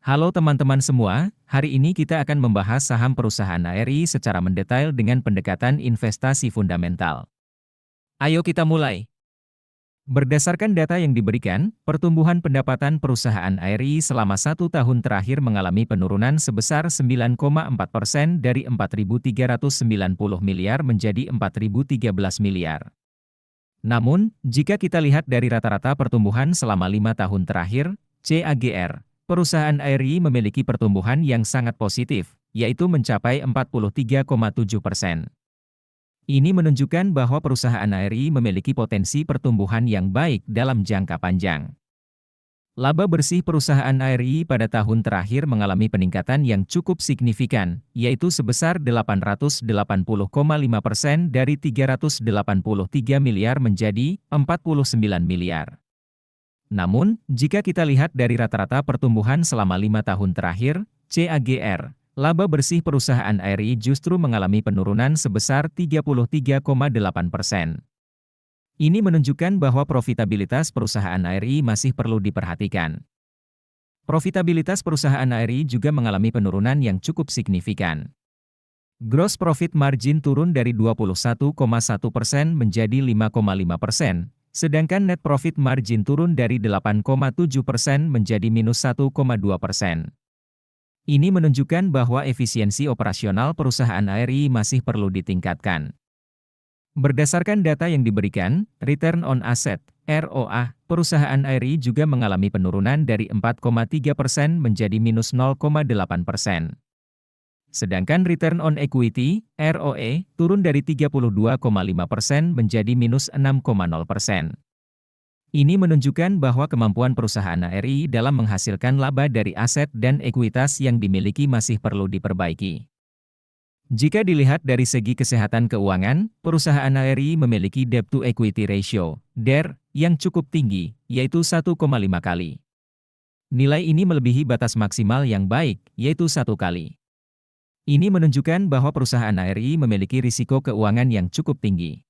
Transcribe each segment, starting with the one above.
Halo teman-teman semua, hari ini kita akan membahas saham perusahaan ARI secara mendetail dengan pendekatan investasi fundamental. Ayo kita mulai. Berdasarkan data yang diberikan, pertumbuhan pendapatan perusahaan ARI selama 1 tahun terakhir mengalami penurunan sebesar 9,4% dari 4.390 miliar menjadi 4.013 miliar. Namun, jika kita lihat dari rata-rata pertumbuhan selama 5 tahun terakhir, CAGR, perusahaan ARI memiliki pertumbuhan yang sangat positif, yaitu mencapai 43,7%. Ini menunjukkan bahwa perusahaan ARI memiliki potensi pertumbuhan yang baik dalam jangka panjang. Laba bersih perusahaan ARI pada tahun terakhir mengalami peningkatan yang cukup signifikan, yaitu sebesar 880,5% dari 383 miliar menjadi 49 miliar. Namun, jika kita lihat dari rata-rata pertumbuhan selama 5 tahun terakhir, CAGR, laba bersih perusahaan ARI justru mengalami penurunan sebesar 33,8%. Ini menunjukkan bahwa profitabilitas perusahaan ARI masih perlu diperhatikan. Profitabilitas perusahaan ARI juga mengalami penurunan yang cukup signifikan. Gross profit margin turun dari 21,1% menjadi 5,5%, sedangkan net profit margin turun dari 8,7% menjadi minus 1,2%. Ini menunjukkan bahwa efisiensi operasional perusahaan ARI masih perlu ditingkatkan. Berdasarkan data yang diberikan, return on asset, ROA, perusahaan ARI juga mengalami penurunan dari 4,3% menjadi minus 0,8%. Sedangkan return on equity, ROE, turun dari 32,5% menjadi minus 6,0%. Ini menunjukkan bahwa kemampuan perusahaan ARI dalam menghasilkan laba dari aset dan ekuitas yang dimiliki masih perlu diperbaiki. Jika dilihat dari segi kesehatan keuangan, perusahaan ARI memiliki debt to equity ratio, DER, yang cukup tinggi, yaitu 1,5 kali. Nilai ini melebihi batas maksimal yang baik, yaitu 1 kali. Ini menunjukkan bahwa perusahaan ARI memiliki risiko keuangan yang cukup tinggi.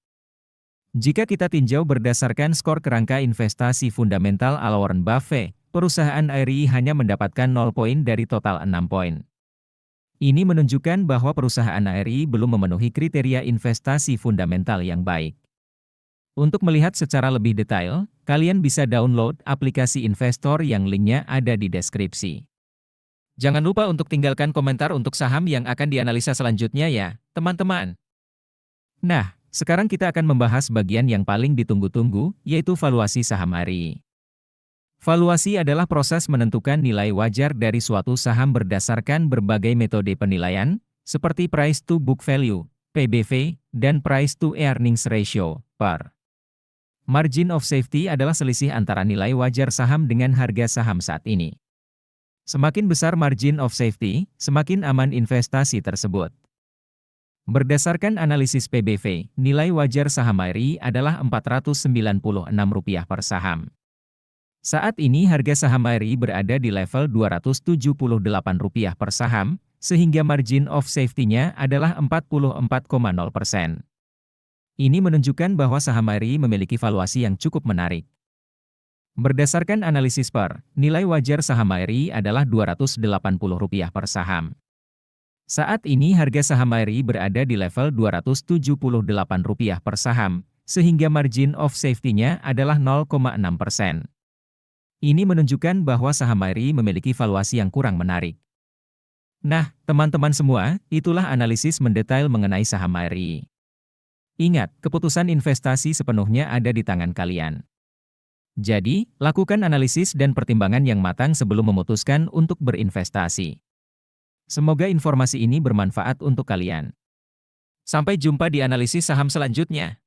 Jika kita tinjau berdasarkan skor kerangka investasi fundamental ala Warren Buffett, perusahaan ARI hanya mendapatkan 0 poin dari total 6 poin. Ini menunjukkan bahwa perusahaan ARI belum memenuhi kriteria investasi fundamental yang baik. Untuk melihat secara lebih detail, kalian bisa download aplikasi investor yang linknya ada di deskripsi. Jangan lupa untuk tinggalkan komentar untuk saham yang akan dianalisa selanjutnya ya, teman-teman. Nah, sekarang kita akan membahas bagian yang paling ditunggu-tunggu, yaitu valuasi saham ARI. Valuasi adalah proses menentukan nilai wajar dari suatu saham berdasarkan berbagai metode penilaian, seperti price to book value, PBV, dan price to earnings ratio, PER. Margin of safety adalah selisih antara nilai wajar saham dengan harga saham saat ini. Semakin besar margin of safety, semakin aman investasi tersebut. Berdasarkan analisis PBV, nilai wajar saham ARI adalah Rp496 per saham. Saat ini harga saham ARI berada di level Rp278 per saham, sehingga margin of safety-nya adalah 44,0%. Ini menunjukkan bahwa saham ARI memiliki valuasi yang cukup menarik. Berdasarkan analisis PER, nilai wajar saham ARI adalah Rp280 per saham. Saat ini harga saham ARI berada di level Rp278 per saham, sehingga margin of safety-nya adalah 0,6%. Ini menunjukkan bahwa saham ARI memiliki valuasi yang kurang menarik. Nah, teman-teman semua, itulah analisis mendetail mengenai saham ARI. Ingat, keputusan investasi sepenuhnya ada di tangan kalian. Jadi, lakukan analisis dan pertimbangan yang matang sebelum memutuskan untuk berinvestasi. Semoga informasi ini bermanfaat untuk kalian. Sampai jumpa di analisis saham selanjutnya.